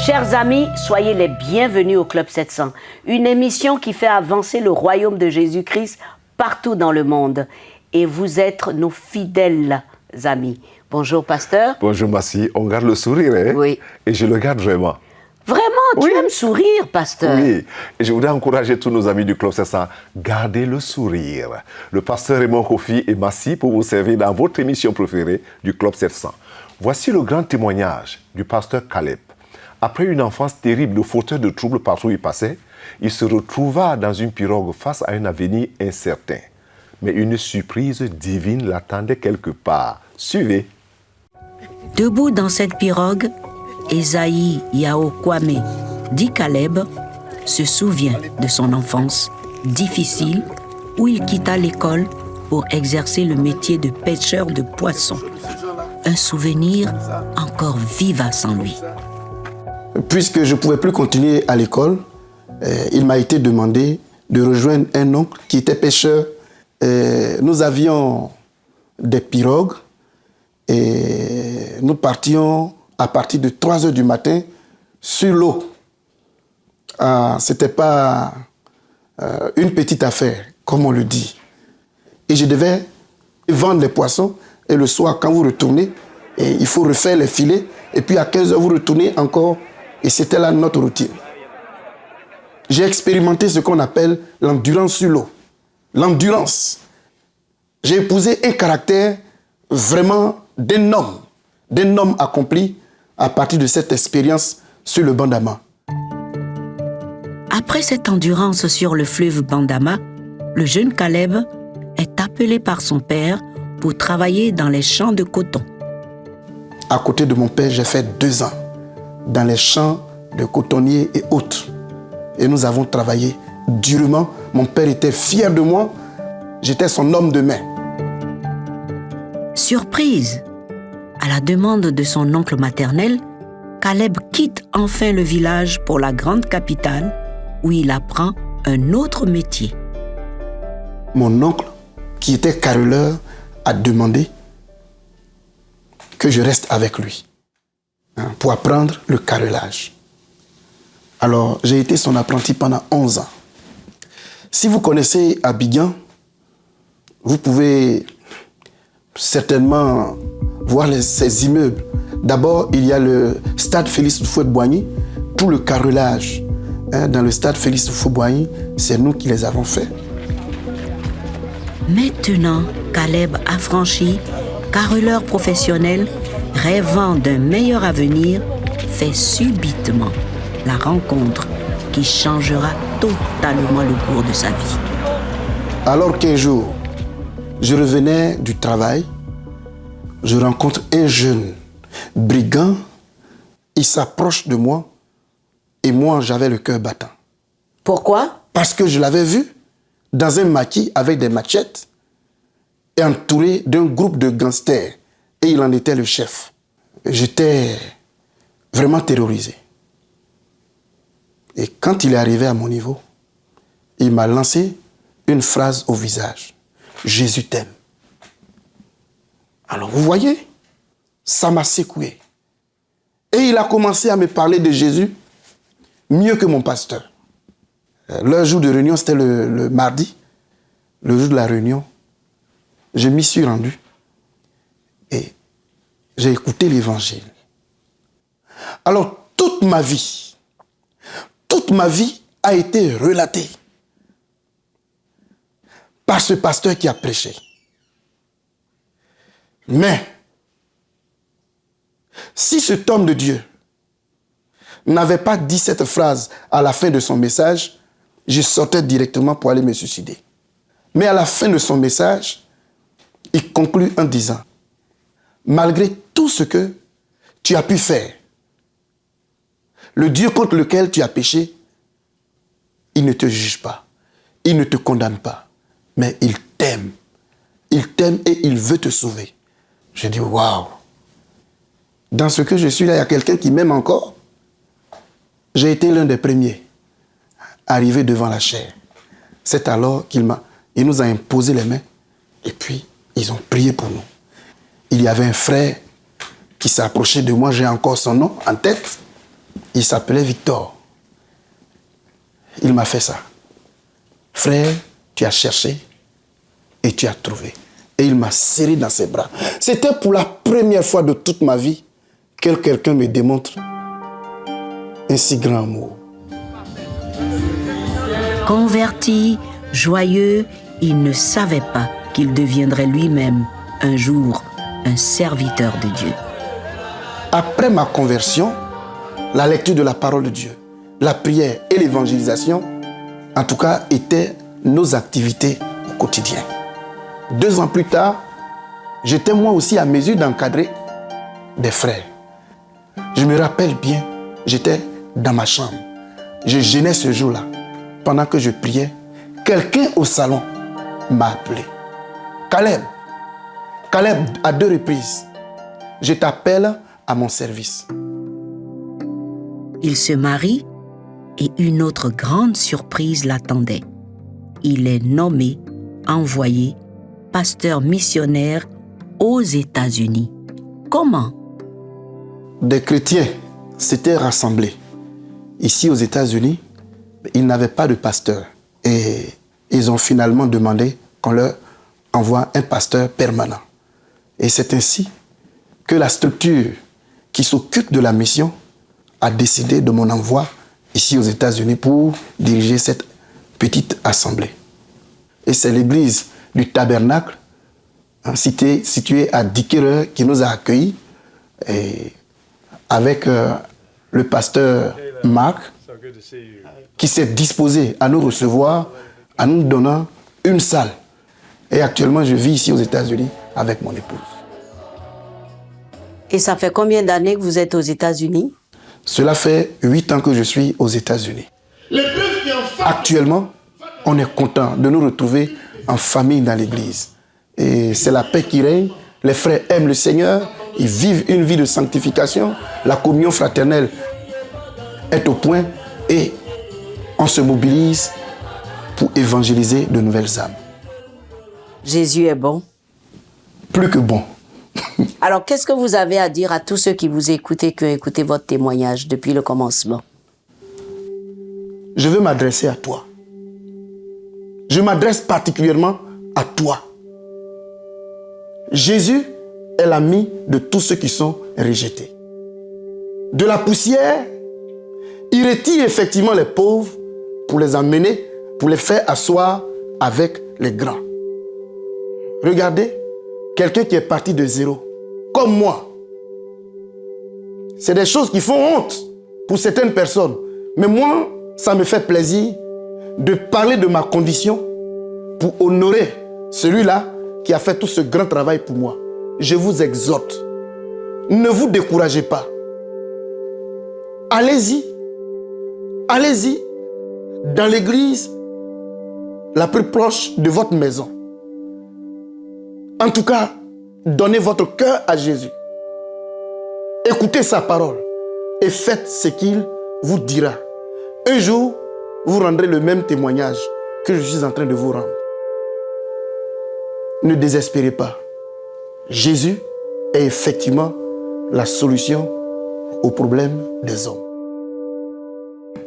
Chers amis, soyez les bienvenus au Club 700, une émission qui fait avancer le royaume de Jésus-Christ partout dans le monde. Et vous êtes nos fidèles amis. Bonjour, pasteur. Bonjour, Massi. On garde le sourire, hein? Oui. Et je le garde vraiment. Vraiment, tu Oui. aimes sourire, pasteur. Oui. Et je voudrais encourager tous nos amis du Club 700, gardez le sourire. Le pasteur Raymond Kofi et Massi pour vous servir dans votre émission préférée du Club 700. Voici le grand témoignage du pasteur Caleb. Après une enfance terrible de fauteuil de troubles partout où il passait, il se retrouva dans une pirogue face à un avenir incertain. Mais une surprise divine l'attendait quelque part. Suivez. Debout dans cette pirogue, Esaïe Yao Kwame, dit Caleb, se souvient de son enfance difficile où il quitta l'école pour exercer le métier de pêcheur de poissons. Un souvenir encore vivace en lui. Puisque je ne pouvais plus continuer à l'école, il m'a été demandé de rejoindre un oncle qui était pêcheur. Nous avions des pirogues et nous partions à partir de 3 heures du matin sur l'eau. Ce n'était pas une petite affaire, comme on le dit. Et je devais vendre les poissons et le soir, quand vous retournez, il faut refaire les filets et puis à 15 heures, vous retournez encore. Et c'était là notre routine. J'ai expérimenté ce qu'on appelle l'endurance sur l'eau. L'endurance. J'ai épousé un caractère vraiment d'un homme accompli à partir de cette expérience sur le Bandama. Après cette endurance sur le fleuve Bandama, le jeune Caleb est appelé par son père pour travailler dans les champs de coton. À côté de mon père, j'ai fait 2 ans dans les champs de cotonniers et autres. Et nous avons travaillé durement. Mon père était fier de moi. J'étais son homme de main. Surprise! À la demande de son oncle maternel, Caleb quitte enfin le village pour la grande capitale où il apprend un autre métier. Mon oncle, qui était carreleur, a demandé que je reste avec lui pour apprendre le carrelage. Alors, j'ai été son apprenti pendant 11 ans. Si vous connaissez Abidjan, vous pouvez certainement voir ces immeubles. D'abord, il y a le stade Félix Houphouët-Boigny. Tout le carrelage dans le stade Félix Houphouët-Boigny, c'est nous qui les avons faits. Maintenant, Caleb affranchi, carreleur professionnel, rêvant d'un meilleur avenir, fait subitement la rencontre qui changera totalement le cours de sa vie. Alors qu'un jour, je revenais du travail, je rencontre un jeune brigand, il s'approche de moi et moi j'avais le cœur battant. Pourquoi? Parce que je l'avais vu dans un maquis avec des machettes et entouré d'un groupe de gangsters et il en était le chef. J'étais vraiment terrorisé. Et quand il est arrivé à mon niveau, il m'a lancé une phrase au visage. Jésus t'aime. Alors vous voyez, ça m'a secoué. Et il a commencé à me parler de Jésus mieux que mon pasteur. Leur jour de réunion, c'était le mardi. Le jour de la réunion, je m'y suis rendu et j'ai écouté l'évangile. Alors toute ma vie a été relatée par ce pasteur qui a prêché. Mais si cet homme de Dieu n'avait pas dit cette phrase à la fin de son message, je sortais directement pour aller me suicider. Mais à la fin de son message, il conclut en disant, malgré tout ce que tu as pu faire, le Dieu contre lequel tu as péché, il ne te juge pas, il ne te condamne pas, mais il t'aime. Il t'aime et il veut te sauver. J'ai dit, waouh! Dans ce que je suis là, il y a quelqu'un qui m'aime encore. J'ai été l'un des premiers arrivé devant la chaire. C'est alors qu'il nous a imposé les mains et puis ils ont prié pour nous. Il y avait un frère qui s'est approché de moi, j'ai encore son nom en tête. Il s'appelait Victor. Il m'a fait ça. Frère, tu as cherché et tu as trouvé. Et il m'a serré dans ses bras. C'était pour la première fois de toute ma vie que quelqu'un me démontre un si grand amour. Converti, joyeux, il ne savait pas qu'il deviendrait lui-même un jour un serviteur de Dieu. Après ma conversion, la lecture de la parole de Dieu, la prière et l'évangélisation, en tout cas, étaient nos activités au quotidien. 2 ans plus tard, j'étais moi aussi à mesure d'encadrer des frères. Je me rappelle bien, j'étais dans ma chambre. Je jeûnais ce jour-là. Pendant que je priais, quelqu'un au salon m'a appelé. Caleb, à 2 reprises, je t'appelle à mon service. Il se marie et une autre grande surprise l'attendait. Il est nommé, envoyé, pasteur missionnaire aux États-Unis. Comment? Des chrétiens s'étaient rassemblés ici aux États-Unis. Ils n'avaient pas de pasteur et ils ont finalement demandé qu'on leur envoie un pasteur permanent. Et c'est ainsi que la structure qui s'occupe de la mission a décidé de mon envoi ici aux États-Unis pour diriger cette petite assemblée. Et c'est l'église du Tabernacle, située à Dickere, qui nous a accueillis, et avec le pasteur Marc, qui s'est disposé à nous recevoir, en nous donnant une salle. Et actuellement, je vis ici aux États-Unis avec mon épouse. Et ça fait combien d'années que vous êtes aux États-Unis? Cela fait 8 ans que je suis aux États-Unis. Actuellement, on est content de nous retrouver en famille dans l'église. Et c'est la paix qui règne. Les frères aiment le Seigneur, ils vivent une vie de sanctification. La communion fraternelle est au point et on se mobilise pour évangéliser de nouvelles âmes. Jésus est bon. Plus que bon. Alors, qu'est-ce que vous avez à dire à tous ceux qui vous écoutent, qui ont écouté votre témoignage depuis le commencement? Je veux m'adresser à toi. Je m'adresse particulièrement à toi. Jésus est l'ami de tous ceux qui sont rejetés. De la poussière, il retire effectivement les pauvres pour les emmener, pour les faire asseoir avec les grands. Regardez, quelqu'un qui est parti de zéro, comme moi. C'est des choses qui font honte pour certaines personnes. Mais moi, ça me fait plaisir de parler de ma condition pour honorer celui-là qui a fait tout ce grand travail pour moi. Je vous exhorte, ne vous découragez pas. Allez-y, allez-y dans l'église la plus proche de votre maison. En tout cas, donnez votre cœur à Jésus. Écoutez sa parole et faites ce qu'il vous dira. Un jour, vous rendrez le même témoignage que je suis en train de vous rendre. Ne désespérez pas. Jésus est effectivement la solution aux problèmes des hommes.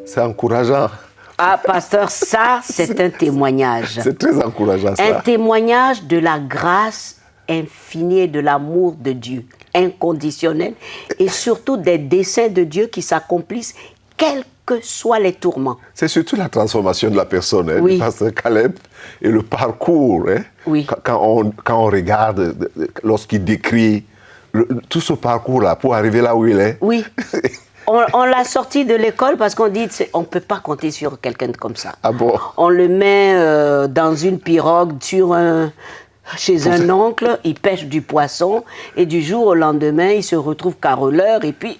C'est encourageant. Ah, pasteur, ça, c'est un témoignage. C'est très encourageant, ça. Un témoignage de la grâce infinie et de l'amour de Dieu, inconditionnel, et surtout des desseins de Dieu qui s'accomplissent, quels que soient les tourments. C'est surtout la transformation de la personne, hein, Oui. du pasteur Caleb, et le parcours. Hein, Oui. Quand on regarde, lorsqu'il décrit tout ce parcours-là pour arriver là où il est. Oui. On l'a sorti de l'école parce qu'on dit on ne peut pas compter sur quelqu'un comme ça. Ah bon? On le met dans une pirogue chez un oncle, il pêche du poisson et du jour au lendemain, il se retrouve caroleur et puis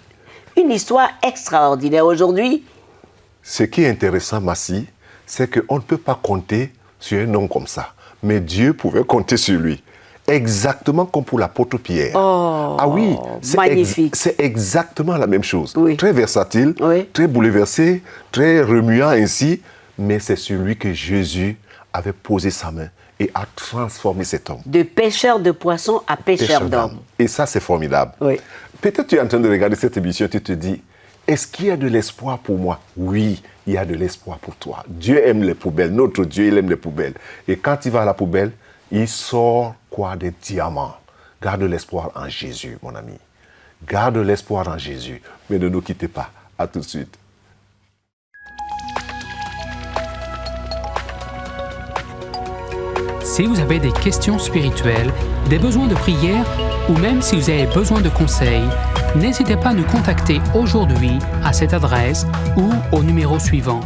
une histoire extraordinaire. Aujourd'hui, ce qui est intéressant, Massi, c'est qu'on ne peut pas compter sur un homme comme ça. Mais Dieu pouvait compter sur lui. Exactement comme pour l'apôtre Pierre. Oh, ah oui, magnifique. C'est exactement la même chose. Oui. Très versatile, Oui. très bouleversé, très remuant ainsi, mais c'est sur lui que Jésus avait posé sa main et a transformé cet homme. de pêcheur de poissons à pêcheur d'hommes. Et ça, c'est formidable. Oui. Peut-être tu es en train de regarder cette émission, tu te dis, Est-ce qu'il y a de l'espoir pour moi? Oui, il y a de l'espoir pour toi. Dieu aime les poubelles. Notre Dieu, il aime les poubelles. Et quand il va à la poubelle, il sort quoi? Des diamants. Garde l'espoir en Jésus, mon ami. Garde l'espoir en Jésus. Mais ne nous quittez pas. À tout de suite. Si vous avez des questions spirituelles, des besoins de prière ou même si vous avez besoin de conseils, n'hésitez pas à nous contacter aujourd'hui à cette adresse ou au numéro suivant.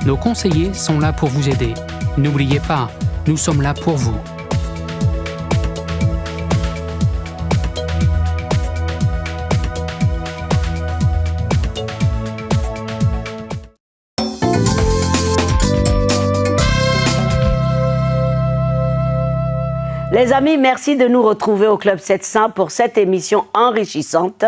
Nos conseillers sont là pour vous aider. N'oubliez pas, nous sommes là pour vous. Les amis, merci de nous retrouver au Club 700 pour cette émission enrichissante.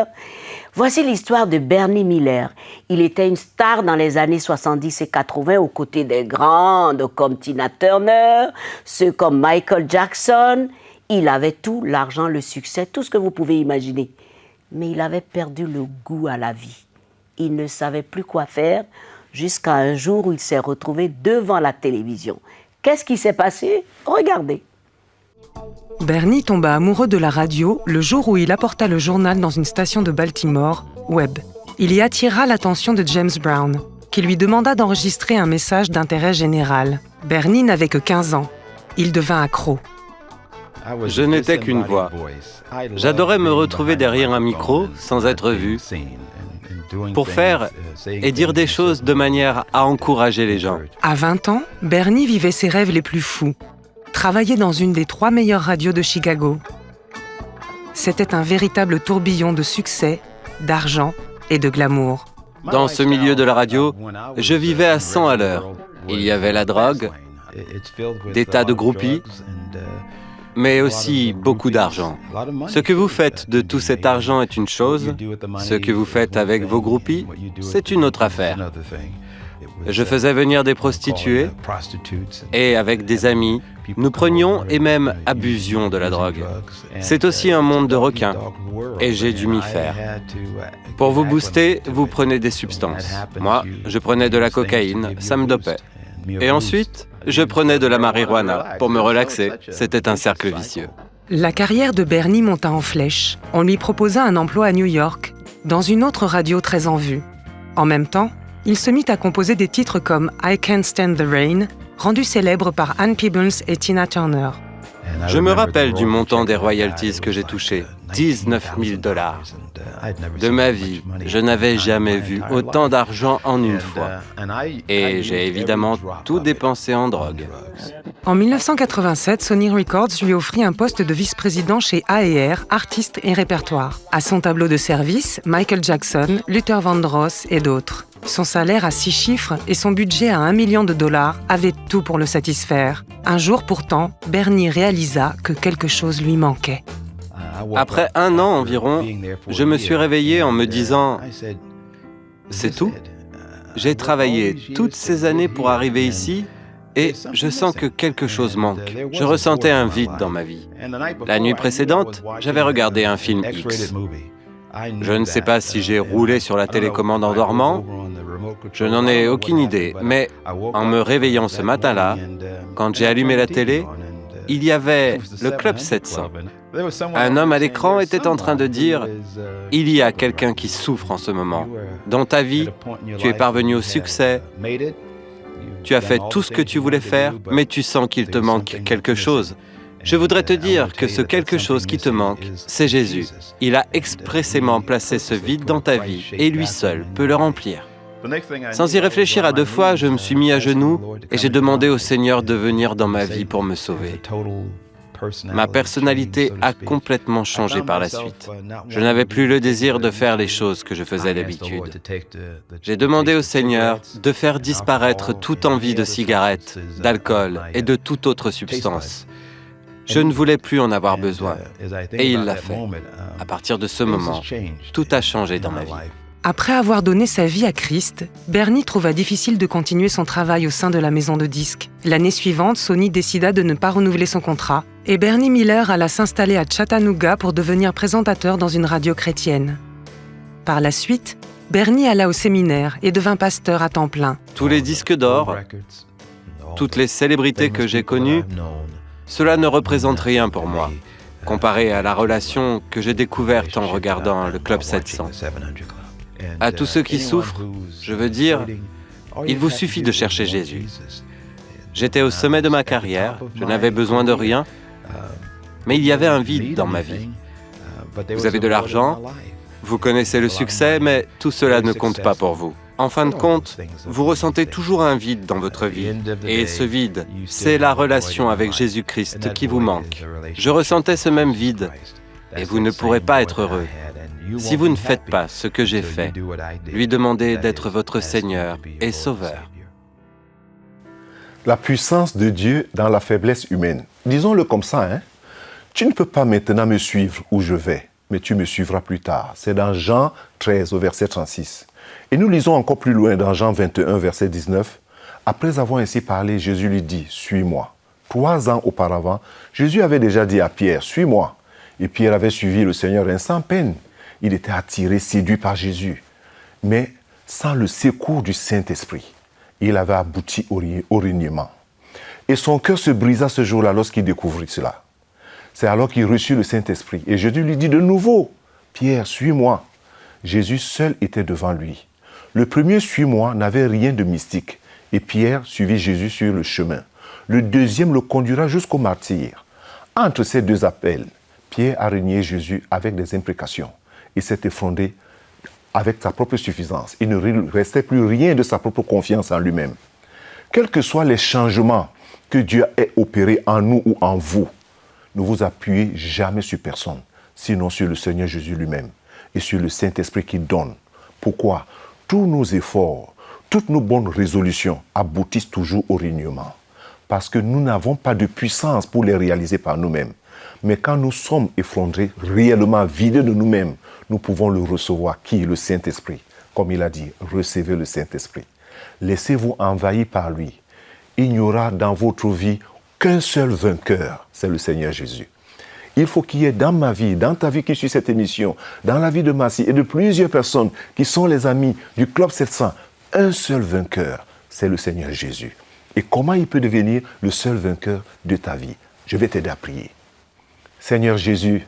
Voici l'histoire de Bernie Miller. Il était une star dans les années 70 et 80 aux côtés des grandes comme Tina Turner, ceux comme Michael Jackson. Il avait tout, l'argent, le succès, tout ce que vous pouvez imaginer. Mais il avait perdu le goût à la vie. Il ne savait plus quoi faire jusqu'à un jour où il s'est retrouvé devant la télévision. Qu'est-ce qui s'est passé? Regardez. Bernie tomba amoureux de la radio le jour où il apporta le journal dans une station de Baltimore, Webb. Il y attira l'attention de James Brown, qui lui demanda d'enregistrer un message d'intérêt général. Bernie n'avait que 15 ans. Il devint accro. Je n'étais qu'une voix. J'adorais me retrouver derrière un micro sans être vu, pour faire et dire des choses de manière à encourager les gens. À 20 ans, Bernie vivait ses rêves les plus fous. Travaillait dans une des 3 meilleures radios de Chicago. C'était un véritable tourbillon de succès, d'argent et de glamour. Dans ce milieu de la radio, je vivais à 100 à l'heure. Il y avait la drogue, des tas de groupies, mais aussi beaucoup d'argent. Ce que vous faites de tout cet argent est une chose, ce que vous faites avec vos groupies, c'est une autre affaire. Je faisais venir des prostituées et avec des amis, nous prenions et même abusions de la drogue. C'est aussi un monde de requins et j'ai dû m'y faire. Pour vous booster, vous prenez des substances. Moi, je prenais de la cocaïne, ça me dopait. Et ensuite, je prenais de la marijuana pour me relaxer. C'était un cercle vicieux. La carrière de Bernie monta en flèche. On lui proposa un emploi à New York, dans une autre radio très en vue. En même temps, il se mit à composer des titres comme « I Can't Stand the Rain », rendu célèbre par Ann Peebles et Tina Turner. Je me rappelle du montant des royalties que j'ai touché, 19 000 $. De ma vie, je n'avais jamais vu autant d'argent en une fois. Et j'ai évidemment tout dépensé en drogue. En 1987, Sony Records lui offrit un poste de vice-président chez A&R, Artistes et Répertoire. À son tableau de service, Michael Jackson, Luther Vandross et d'autres. Son salaire à 6 chiffres et son budget à $1 million avaient tout pour le satisfaire. Un jour pourtant, Bernie réalisa que quelque chose lui manquait. Après 1 an environ, je me suis réveillé en me disant « C'est tout ? J'ai travaillé toutes ces années pour arriver ici et je sens que quelque chose manque. Je ressentais un vide dans ma vie. La nuit précédente, j'avais regardé un film X. Je ne sais pas si j'ai roulé sur la télécommande en dormant, je n'en ai aucune idée, mais en me réveillant ce matin-là, quand j'ai allumé la télé, il y avait le Club 700. Un homme à l'écran était en train de dire « Il y a quelqu'un qui souffre en ce moment. Dans ta vie, tu es parvenu au succès, tu as fait tout ce que tu voulais faire, mais tu sens qu'il te manque quelque chose. Je voudrais te dire que ce quelque chose qui te manque, c'est Jésus. Il a expressément placé ce vide dans ta vie et lui seul peut le remplir. » Sans y réfléchir à 2 fois, je me suis mis à genoux et j'ai demandé au Seigneur de venir dans ma vie pour me sauver. Ma personnalité a complètement changé par la suite. Je n'avais plus le désir de faire les choses que je faisais d'habitude. J'ai demandé au Seigneur de faire disparaître toute envie de cigarettes, d'alcool et de toute autre substance. Je ne voulais plus en avoir besoin. Et il l'a fait. À partir de ce moment, tout a changé dans ma vie. Après avoir donné sa vie à Christ, Bernie trouva difficile de continuer son travail au sein de la maison de disques. L'année suivante, Sony décida de ne pas renouveler son contrat et Bernie Miller alla s'installer à Chattanooga pour devenir présentateur dans une radio chrétienne. Par la suite, Bernie alla au séminaire et devint pasteur à temps plein. Tous les disques d'or, toutes les célébrités que j'ai connues, cela ne représente rien pour moi, comparé à la relation que j'ai découverte en regardant le Club 700. À tous ceux qui souffrent, je veux dire, il vous suffit de chercher Jésus. J'étais au sommet de ma carrière, je n'avais besoin de rien, mais il y avait un vide dans ma vie. Vous avez de l'argent, vous connaissez le succès, mais tout cela ne compte pas pour vous. En fin de compte, vous ressentez toujours un vide dans votre vie. Et ce vide, c'est la relation avec Jésus-Christ qui vous manque. Je ressentais ce même vide, et vous ne pourrez pas être heureux si vous ne faites pas ce que j'ai fait, lui demander d'être votre Seigneur et Sauveur. La puissance de Dieu dans la faiblesse humaine. Disons-le comme ça, hein? Tu ne peux pas maintenant me suivre où je vais, mais tu me suivras plus tard. C'est dans Jean 13, au verset 36. Et nous lisons encore plus loin dans Jean 21, verset 19. Après avoir ainsi parlé, Jésus lui dit, « Suis-moi ». 3 ans auparavant, Jésus avait déjà dit à Pierre, « Suis-moi ». Et Pierre avait suivi le Seigneur sans peine. Il était attiré, séduit par Jésus. Mais sans le secours du Saint-Esprit, il avait abouti au reniement. Et son cœur se brisa ce jour-là lorsqu'il découvrit cela. C'est alors qu'il reçut le Saint-Esprit. Et Jésus lui dit de nouveau, « Pierre, suis-moi ». Jésus seul était devant lui. Le premier « suis-moi » n'avait rien de mystique. Et Pierre suivit Jésus sur le chemin. Le deuxième le conduira jusqu'au martyre. Entre ces deux appels, Pierre a renié Jésus avec des imprécations. Il s'est effondré avec sa propre suffisance. Il ne restait plus rien de sa propre confiance en lui-même. Quels que soient les changements que Dieu ait opérés en nous ou en vous, ne vous appuyez jamais sur personne, sinon sur le Seigneur Jésus lui-même et sur le Saint-Esprit qui donne. Pourquoi? Tous nos efforts, toutes nos bonnes résolutions aboutissent toujours au reniement. Parce que nous n'avons pas de puissance pour les réaliser par nous-mêmes. Mais quand nous sommes effondrés, réellement vidés de nous-mêmes, nous pouvons le recevoir, qui est le Saint-Esprit. Comme il a dit, recevez le Saint-Esprit. Laissez-vous envahir par lui. Il n'y aura dans votre vie qu'un seul vainqueur, c'est le Seigneur Jésus. Il faut qu'il y ait dans ma vie, dans ta vie qui suit cette émission, dans la vie de Massy et de plusieurs personnes qui sont les amis du Club 700, un seul vainqueur, c'est le Seigneur Jésus. Et comment il peut devenir le seul vainqueur de ta vie? Je vais t'aider à prier. Seigneur Jésus,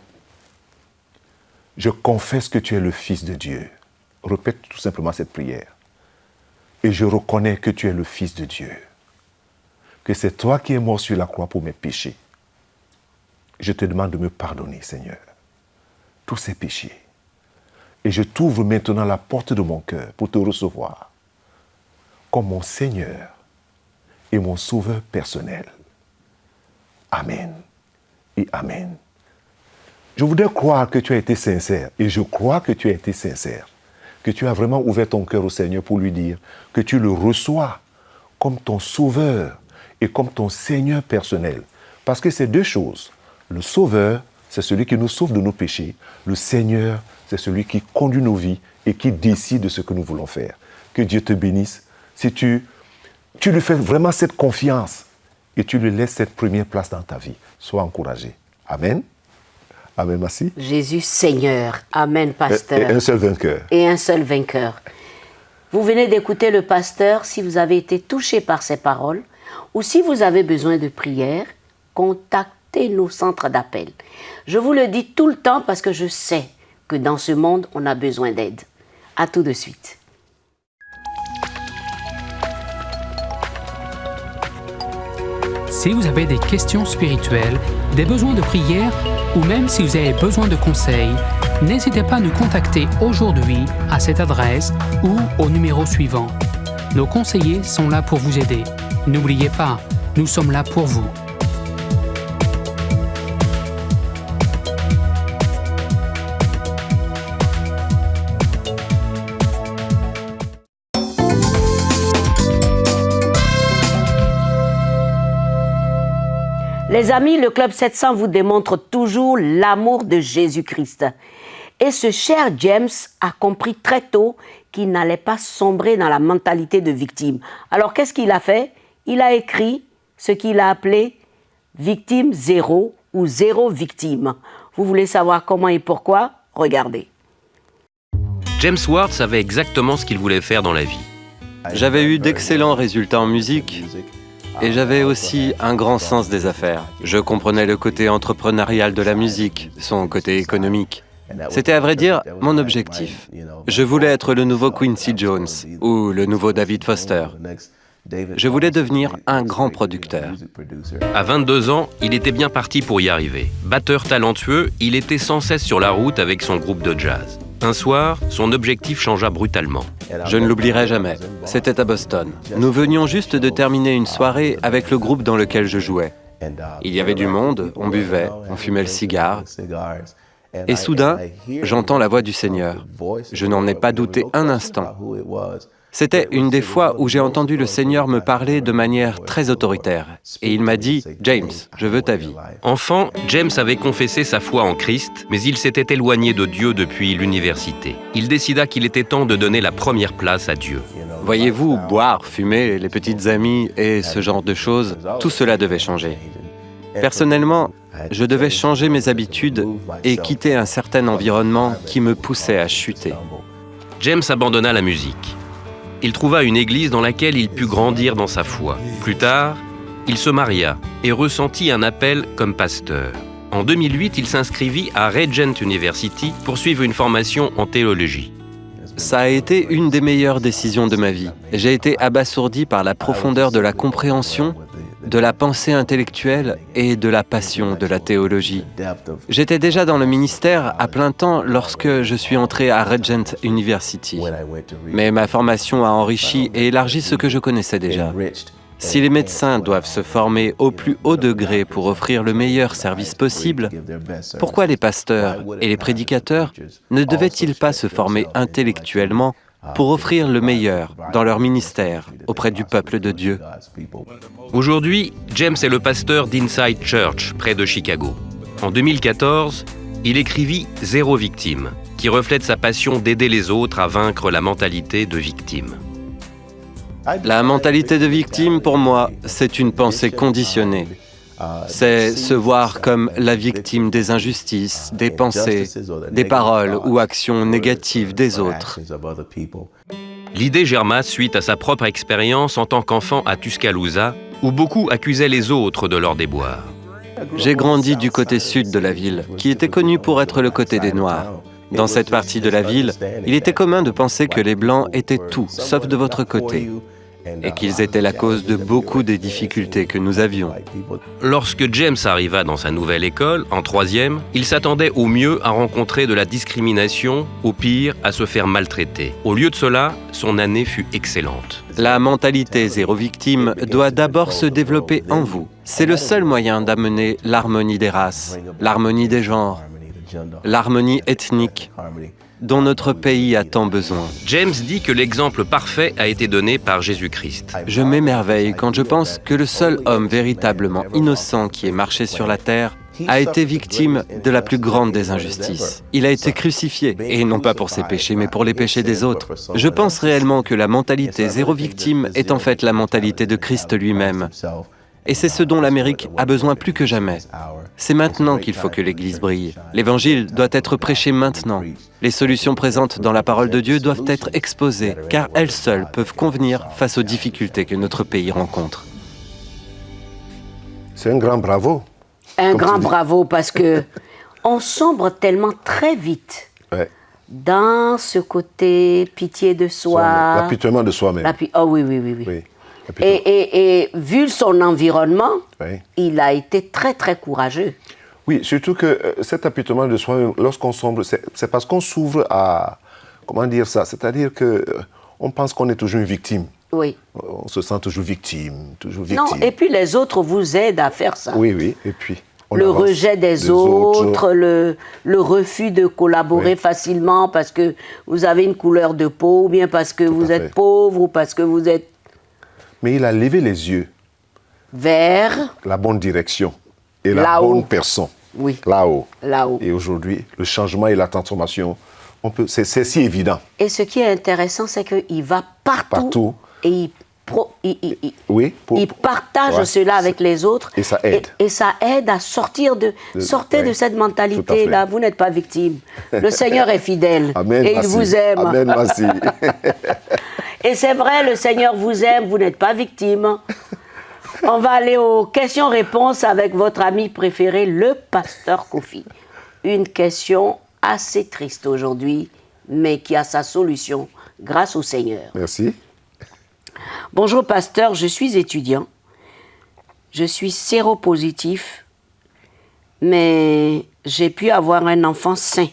je confesse que tu es le Fils de Dieu. Répète tout simplement cette prière. Et je reconnais que tu es le Fils de Dieu. Que c'est toi qui es mort sur la croix pour mes péchés. Je te demande de me pardonner, Seigneur, tous ces péchés. Et je t'ouvre maintenant la porte de mon cœur pour te recevoir comme mon Seigneur et mon Sauveur personnel. Amen et Amen. Je voudrais croire que tu as été sincère, et je crois que tu as été sincère, que tu as vraiment ouvert ton cœur au Seigneur pour lui dire que tu le reçois comme ton Sauveur et comme ton Seigneur personnel. Parce que c'est deux choses. Le Sauveur, c'est celui qui nous sauve de nos péchés. Le Seigneur, c'est celui qui conduit nos vies et qui décide de ce que nous voulons faire. Que Dieu te bénisse. Si tu lui fais vraiment cette confiance et tu lui laisses cette première place dans ta vie, sois encouragé. Amen. Amen, Massy. Jésus Seigneur. Amen, pasteur. Et un seul vainqueur. Et un seul vainqueur. Vous venez d'écouter le pasteur. Si vous avez été touché par ces paroles ou si vous avez besoin de prière, contactez nos centres d'appel. Je vous le dis tout le temps parce que je sais que dans ce monde, on a besoin d'aide. À tout de suite. Si vous avez des questions spirituelles, des besoins de prière ou même si vous avez besoin de conseils, n'hésitez pas à nous contacter aujourd'hui à cette adresse ou au numéro suivant. Nos conseillers sont là pour vous aider. N'oubliez pas, nous sommes là pour vous. Les amis, le Club 700 vous démontre toujours l'amour de Jésus-Christ. Et ce cher James a compris très tôt qu'il n'allait pas sombrer dans la mentalité de victime. Alors qu'est-ce qu'il a fait? Il a écrit ce qu'il a appelé « victime zéro » ou « zéro victime ». Vous voulez savoir comment et pourquoi? Regardez. James Ward savait exactement ce qu'il voulait faire dans la vie. J'avais eu d'excellents résultats en musique et j'avais aussi un grand sens des affaires. Je comprenais le côté entrepreneurial de la musique, son côté économique. C'était à vrai dire mon objectif. Je voulais être le nouveau Quincy Jones ou le nouveau David Foster. Je voulais devenir un grand producteur. À 22 ans, il était bien parti pour y arriver. Batteur talentueux, il était sans cesse sur la route avec son groupe de jazz. Un soir, son objectif changea brutalement. Je ne l'oublierai jamais. C'était à Boston. Nous venions juste de terminer une soirée avec le groupe dans lequel je jouais. Il y avait du monde, on buvait, on fumait le cigare. Et soudain, j'entends la voix du Seigneur. Je n'en ai pas douté un instant. C'était une des fois où j'ai entendu le Seigneur me parler de manière très autoritaire. Et il m'a dit « James, je veux ta vie ». Enfant, James avait confessé sa foi en Christ, mais il s'était éloigné de Dieu depuis l'université. Il décida qu'il était temps de donner la première place à Dieu. Voyez-vous, boire, fumer, les petites amies et ce genre de choses, tout cela devait changer. Personnellement, je devais changer mes habitudes et quitter un certain environnement qui me poussait à chuter. James abandonna la musique. Il trouva une église dans laquelle il put grandir dans sa foi. Plus tard, il se maria et ressentit un appel comme pasteur. En 2008, il s'inscrivit à Regent University pour suivre une formation en théologie. Ça a été une des meilleures décisions de ma vie. J'ai été abasourdi par la profondeur de la compréhension, de la pensée intellectuelle et de la passion de la théologie. J'étais déjà dans le ministère à plein temps lorsque je suis entré à Regent University. Mais ma formation a enrichi et élargi ce que je connaissais déjà. Si les médecins doivent se former au plus haut degré pour offrir le meilleur service possible, pourquoi les pasteurs et les prédicateurs ne devaient-ils pas se former intellectuellement pour offrir le meilleur dans leur ministère auprès du peuple de Dieu? Aujourd'hui, James est le pasteur d'Inside Church, près de Chicago. En 2014, il écrivit « Zéro victime », qui reflète sa passion d'aider les autres à vaincre la mentalité de victime. La mentalité de victime, pour moi, c'est une pensée conditionnée. C'est se voir comme la victime des injustices, des pensées, des paroles ou actions négatives des autres. L'idée germa suite à sa propre expérience en tant qu'enfant à Tuscaloosa, où beaucoup accusaient les autres de leurs déboires. J'ai grandi du côté sud de la ville, qui était connu pour être le côté des Noirs. Dans cette partie de la ville, il était commun de penser que les Blancs étaient tout, sauf de votre côté, et qu'ils étaient la cause de beaucoup des difficultés que nous avions. Lorsque James arriva dans sa nouvelle école, en 3e, il s'attendait au mieux à rencontrer de la discrimination, au pire à se faire maltraiter. Au lieu de cela, son année fut excellente. La mentalité zéro victime doit d'abord se développer en vous. C'est le seul moyen d'amener l'harmonie des races, l'harmonie des genres, l'harmonie ethnique dont notre pays a tant besoin. James dit que l'exemple parfait a été donné par Jésus-Christ. Je m'émerveille quand je pense que le seul homme véritablement innocent qui ait marché sur la terre a été victime de la plus grande des injustices. Il a été crucifié, et non pas pour ses péchés, mais pour les péchés des autres. Je pense réellement que la mentalité zéro victime est en fait la mentalité de Christ lui-même. Et c'est ce dont l'Amérique a besoin plus que jamais. C'est maintenant qu'il faut que l'Église brille. L'Évangile doit être prêché maintenant. Les solutions présentes dans la parole de Dieu doivent être exposées, car elles seules peuvent convenir face aux difficultés que notre pays rencontre. C'est un grand bravo. Un grand bravo, parce que on sombre tellement très vite dans ce côté pitié de soi. L'apitoiement de soi-même. Oh oui. Et vu son environnement, il a été très, très courageux. Oui, surtout que cet apitoiement de soi, lorsqu'on sombre, c'est parce qu'on s'ouvre à... Comment dire ça? C'est-à-dire qu'on pense qu'on est toujours une victime. Oui. On se sent toujours victime, Non, et puis les autres vous aident à faire ça. Oui, et puis... Le rejet des autres, le refus de collaborer facilement parce que vous avez une couleur de peau, ou bien parce que vous êtes pauvre, ou parce que vous êtes... Mais il a levé les yeux vers la bonne direction et la bonne personne. Oui. Là-haut. Là-haut. Et aujourd'hui, le changement et la transformation, c'est si évident. Et ce qui est intéressant, c'est qu'il va partout. Et il partage cela avec les autres. Et ça aide. Et ça aide à sortir de cette mentalité-là. Vous n'êtes pas victime. Le Seigneur est fidèle. Amen, et il vous aime. Amen, merci. Et c'est vrai, le Seigneur vous aime, vous n'êtes pas victime. On va aller aux questions-réponses avec votre ami préféré, le pasteur Kofi. Une question assez triste aujourd'hui, mais qui a sa solution grâce au Seigneur. Merci. Bonjour pasteur, je suis étudiant. Je suis séropositif, mais j'ai pu avoir un enfant sain.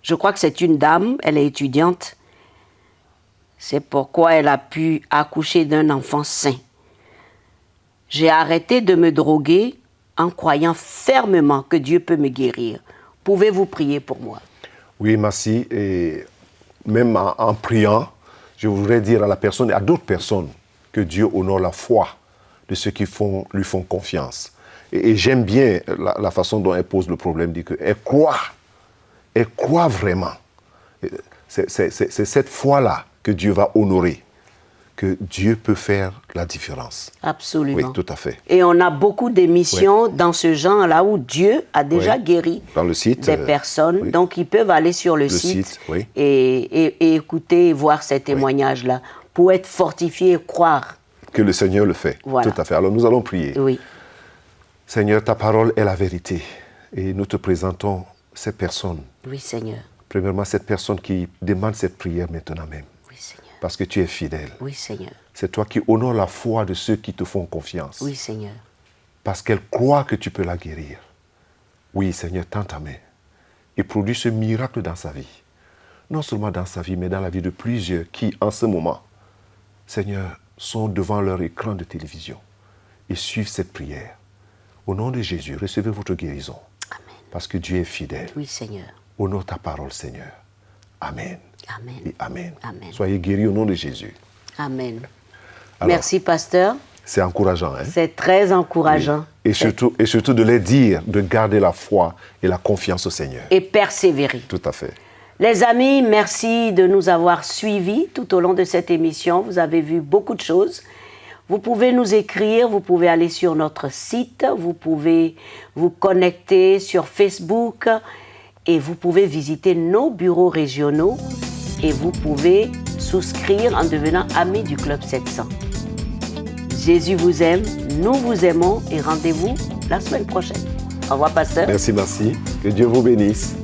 Je crois que c'est une dame, elle est étudiante. C'est pourquoi elle a pu accoucher d'un enfant sain. J'ai arrêté de me droguer en croyant fermement que Dieu peut me guérir. Pouvez-vous prier pour moi? Oui, merci. Et même en priant, je voudrais dire à la personne et à d'autres personnes que Dieu honore la foi de ceux qui lui font confiance. Et j'aime bien la façon dont elle pose le problème, dit qu'elle croit. Elle croit vraiment. C'est cette foi-là que Dieu va honorer, que Dieu peut faire la différence. Absolument. Oui, tout à fait. Et on a beaucoup d'émissions dans ce genre-là où Dieu a déjà guéri dans le site, des personnes. Donc, ils peuvent aller sur le site oui. et écouter et voir ces témoignages-là pour être fortifiés et croire. Que le Seigneur le fait. Voilà. Tout à fait. Alors, nous allons prier. Oui. Seigneur, ta parole est la vérité. Et nous te présentons ces personnes. Oui, Seigneur. Premièrement, cette personne qui demande cette prière maintenant même. Oui, Seigneur. Parce que tu es fidèle. Oui, Seigneur. C'est toi qui honores la foi de ceux qui te font confiance. Oui, Seigneur. Parce qu'elle croit que tu peux la guérir. Oui, Seigneur, tends ta main et produis ce miracle dans sa vie. Non seulement dans sa vie, mais dans la vie de plusieurs qui, en ce moment, Seigneur, sont devant leur écran de télévision et suivent cette prière. Au nom de Jésus, recevez votre guérison. Amen. Parce que Dieu est fidèle. Oui, Seigneur. Honore ta parole, Seigneur. Amen. Amen. Et amen. Amen. Soyez guéris au nom de Jésus. Amen. Alors, merci, pasteur. C'est encourageant. Hein? C'est très encourageant. Oui. Et surtout de les dire, de garder la foi et la confiance au Seigneur. Et persévérer. Tout à fait. Les amis, merci de nous avoir suivis tout au long de cette émission. Vous avez vu beaucoup de choses. Vous pouvez nous écrire, vous pouvez aller sur notre site, vous pouvez vous connecter sur Facebook et vous pouvez visiter nos bureaux régionaux et vous pouvez souscrire en devenant ami du Club 700. Jésus vous aime, nous vous aimons et rendez-vous la semaine prochaine. Au revoir, pasteur. Merci. Que Dieu vous bénisse.